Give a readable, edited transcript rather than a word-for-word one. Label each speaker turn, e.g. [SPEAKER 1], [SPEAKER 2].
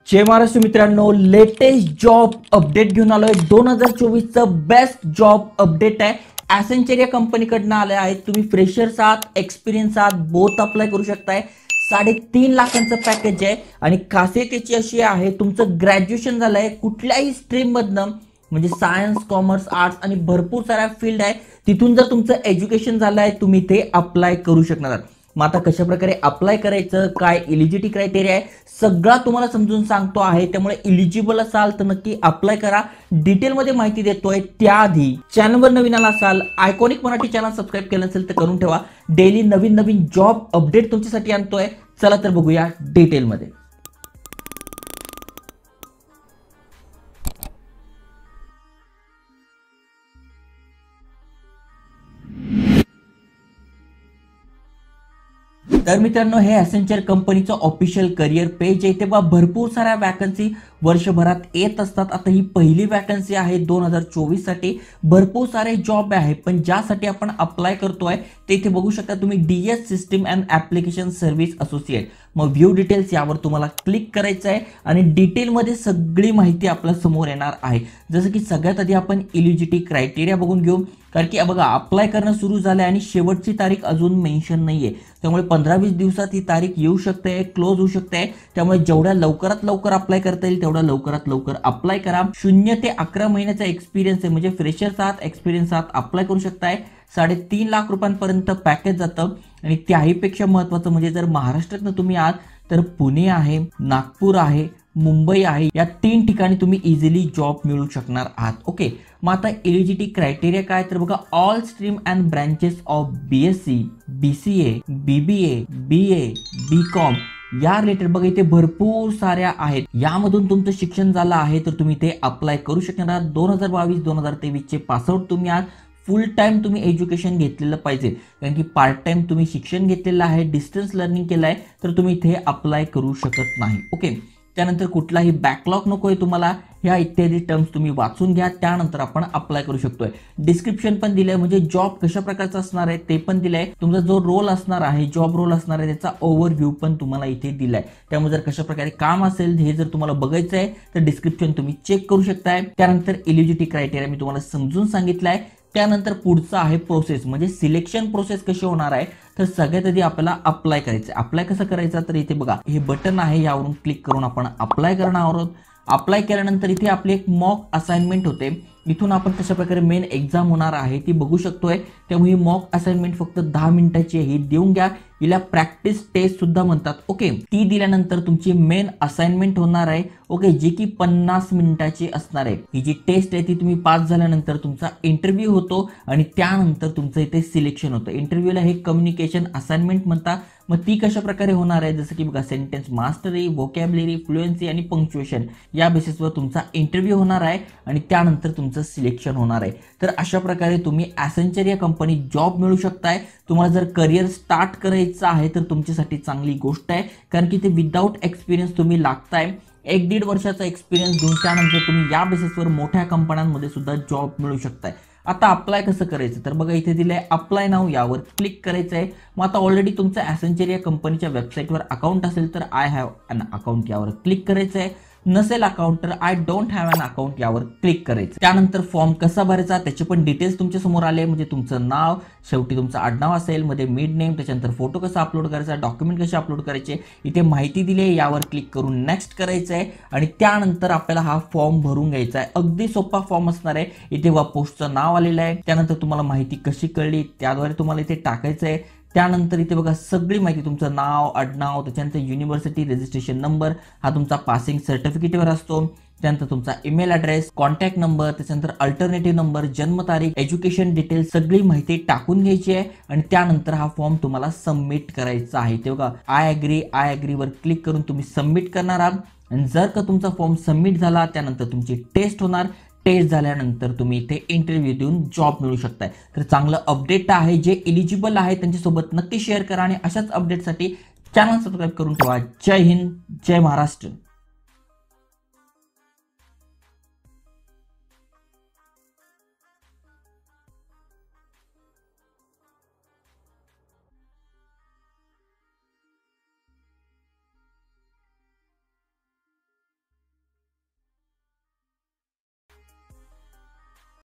[SPEAKER 1] जय महाराष्ट्र मित्रांनो, latest job update घेऊन आलोय। 2024 चा बेस्ट जॉब अपडेट आहे। ॲसेंचर या कंपनीकडनं आले आहे। तुम्ही फ्रेशर्स आहात, एक्सपिरियन्स आहात, बोथ अप्लाय करू शकताय। 3.5 लाखांचं पॅकेज आहे आणि खासियत याची अशी आहे, तुमचं ग्रॅज्युएशन झालंय कुठल्याही स्ट्रीम मधनं, म्हणजे सायन्स, कॉमर्स, आर्ट्स आणि भरपूर साऱ्या फील्ड आहे, तिथून जर तुमचं एज्युकेशन झालंय तुम्ही ते अप्लाय करू शकणार आहात। मग आता कशा प्रकारे अप्लाय करायचं, काय एलिजिबिलिटी क्रायटेरिया आहे, सगळा तुम्हाला समजून सांगतो आहे। त्यामुळे एलिजिबल असाल तर नक्की अप्लाय करा। डिटेल मध्ये माहिती देतोय त्याआधी चॅनलवर नवीन आला असाल, आयकॉनिक मराठी चॅनल सबस्क्राइब केलं नसेल तर करून ठेवा। डेली नवीन नवीन जॉब अपडेट तुमच्यासाठी आणतोय। चला तर बघूया डिटेल मध्ये। तर मित्रांनो, हे ॲसेंचर कंपनीचं ऑफिशियल करियर पेज आहे। तेव्हा भरपूर साऱ्या वॅकन्सी वर्षभरात येत असतात। आता ही पहिली वॅकन्सी आहे 2024 साठी। भरपूर सारे जॉब आहे, पण ज्यासाठी आपण अप्लाय करतोय ते इथे बघू शकता तुम्ही, DS system and application service associate. मग व्ह्यू डिटेल्स यावर तुम्हाला क्लिक करायचं आहे आणि डिटेल मध्ये सगळी माहिती आपल्या समोर येणार आहे। जसं की सगळ्यात आधी आपण एलिजिबिलिटी क्रायटेरिया बघून घेऊ, कारण की बघा अप्लाय करणं सुरू झालं आणि शेवटची तारीख अजून मेन्शन नाहीये। त्यामुळे 15-20 दिवसात ही तारीख येऊ शकते, क्लोज होऊ शकते। त्यामुळे जेवढ्या लवकरात लवकर अप्लाय करता येईल तेवढ्या लवकरात लवकर अप्लाय करा। 0 ते 11 महिन्याचा एक्सपिरियन्स आहे, म्हणजे फ्रेशर्स आहात, एक्सपिरियन्स आहात, अप्लाय करू शकताय। 3.5 लाख रुपयांपर्यंत पॅकेज जातं आणि त्याहीपेक्षा महत्त्वाचं म्हणजे जर महाराष्ट्रातनं तुम्ही आहात तर पुणे आहे, नागपूर आहे, मुंबई आहे, या 3 ठिकाणी तुम्ही इझिली जॉब मिळू शकणार आहात। ओके, मग आता एलिजिबिलिटी क्रायटेरिया काय, तर बघा all stream and branches of BSc, BCA, BBA, BA, BCom या रिलेटेड बघा इथे भरपूर साऱ्या आहेत। यामधून तुमचं शिक्षण झालं आहे तर तुम्ही ते अप्लाय करू शकणार आहात। 2022-2023 चे पासआउट तुम्ही आहात। फुल टाइम तुम्ही एज्युकेशन घेतलेलं पाहिजे, कारण की पार्ट टाइम तुम्ही शिक्षण घेतलेलं आहे, डिस्टन्स लर्निंग केलं आहे, तर तुम्ही इथे अप्लाय करू शकत नाही। ओके, त्यानंतर कुठलाही बॅकलॉग नकोय तुम्हाला, ह्या इत्यादी टर्म्स तुम्ही वाचून घ्या, त्यानंतर आपण अप्लाय करू शकतोय। डिस्क्रिप्शन पण दिलंय, म्हणजे जॉब कशा प्रकारचा असणार आहे ते पण दिलंय। तुमचा जो रोल असणार आहे, जॉब रोल असणार आहे, त्याचा ओव्हरव्ह्यू पण तुम्हाला इथे दिलाय। त्यामुळे जर कशा प्रकारे काम असेल हे जर तुम्हाला बघायचं आहे तर डिस्क्रिप्शन तुम्ही चेक करू शकताय। त्यानंतर एलिजिबिलिटी क्रायटेरिया मी तुम्हाला समजून सांगितलंय। त्यानंतर पुढचं आहे प्रोसेस, म्हणजे सिलेक्शन प्रोसेस कशी होणार आहे, तर सगळ्यात आधी आपल्याला अप्लाय करायचं आहे। अप्लाय कसं करायचं, तर इथे बघा हे बटन आहे, यावरून क्लिक करून आपण अप्लाय करणार आहोत। अप्लाय केल्यानंतर इथे आपली एक मॉक असाइनमेंट होते, इथून आपण कशा प्रकारे मेन एक्झाम होणार आहे ती बघू शकतोय। त्यामुळे ही मॉक असाइनमेंट फक्त 10 मिनिटाची आहे, ही देऊन घ्या। हिला प्रॅक्टिस टेस्ट सुद्धा म्हणतात। ओके, ती दिल्यानंतर तुमची मेन असाइनमेंट होणार आहे, ओके, जी की 50 मिनिटाची असणार आहे। ही जी टेस्ट आहे ती तुम्ही पास झाल्यानंतर तुमचा इंटरव्ह्यू होतो आणि त्यानंतर तुमचं इथे सिलेक्शन होतं। इंटरव्ह्यूला हे कम्युनिकेशन असाइनमेंट म्हणतात। मग ती कशा प्रकारे होणार आहे, जसं की बघा सेंटेन्स मास्टरी, व्होकॅब्युलरी, फ्लुएन्सी आणि पंक्च्युएशन या बेसिसवर तुमचा इंटरव्ह्यू होणार आहे आणि त्यानंतर तुमचं सिलेक्शन होणार आहे। तर अशा प्रकारे तुम्ही ॲसेंचर या कंपनीत जॉब मिळू शकताय। तुम्हाला जर करिअर स्टार्ट करायचं आहे तर तुमच्यासाठी चांगली गोष्ट आहे, कारण की ते विदाऊट एक्सपिरियन्स तुम्ही लागताय। 1-1.5 वर्षाचा एक्सपिरियन्स घेऊन त्यानंतर तुम्ही या बेसिसवर मोठ्या कंपन्यांमध्ये सुद्धा जॉब मिळू शकताय। आता अप्लाय कसं करायचं, तर बघा इथे दिलंय अप्लाय नाव, यावर क्लिक करायचं आहे। मग आता ऑलरेडी तुमचं ॲसेंचर या कंपनीच्या वेबसाईटवर अकाउंट असेल तर आय हॅव अन अकाउंट यावर क्लिक करायचं आहे। नसेल अकाउंट तर I don't have an account यावर क्लिक करायचं। त्यानंतर फॉर्म कसा भरायचा त्याचे पण डिटेल्स तुमच्या समोर आले, म्हणजे तुमचं नाव, शेवटी तुमचं आडनाव असेल, मध्ये मिड नेम, त्याच्यानंतर फोटो कसा अपलोड करायचा, डॉक्युमेंट कसे अपलोड करायचे, इथे माहिती दिली आहे, यावर क्लिक करून नेक्स्ट करायचं आहे आणि त्यानंतर आपल्याला हा फॉर्म भरून घ्यायचा आहे। अगदी सोपा फॉर्म असणार आहे। इथे वा पोस्टचं नाव आलेलं आहे, त्यानंतर तुम्हाला माहिती कशी कळली त्याद्वारे तुम्हाला इथे टाकायचं आहे। त्यानंतर इथे बघा सगळी माहिती, तुमचं नाव, आडनाव, त्याच्यानंतर युनिव्हर्सिटी रजिस्ट्रेशन नंबर, हा तुमचा पासिंग सर्टिफिकेटवर असतो। त्यानंतर तुमचा ईमेल ॲड्रेस, कॉन्टॅक्ट नंबर, त्याच्यानंतर अल्टरनेटिव्ह नंबर, जन्मतारीख, एज्युकेशन डिटेल्स सगळी माहिती टाकून घ्यायची आहे आणि त्यानंतर हा फॉर्म तुम्हाला सबमिट करायचा आहे। ते बघा आय ॲग्री वर क्लिक करून तुम्ही सबमिट करणार आहात आणि जर का तुमचा फॉर्म सबमिट झाला त्यानंतर तुमची टेस्ट होणार। टेस्ट झाल्यानंतर तुम्ही इथे इंटरव्ह्यू देऊन जॉब मिळू शकताय। तर चांगलं अपडेट आहे, जे एलिजिबल आहे त्यांच्यासोबत नक्की शेअर करा आणि अशाच अपडेटसाठी चॅनल सबस्क्राईब करून ठेवा। जय हिंद, जय महाराष्ट्र।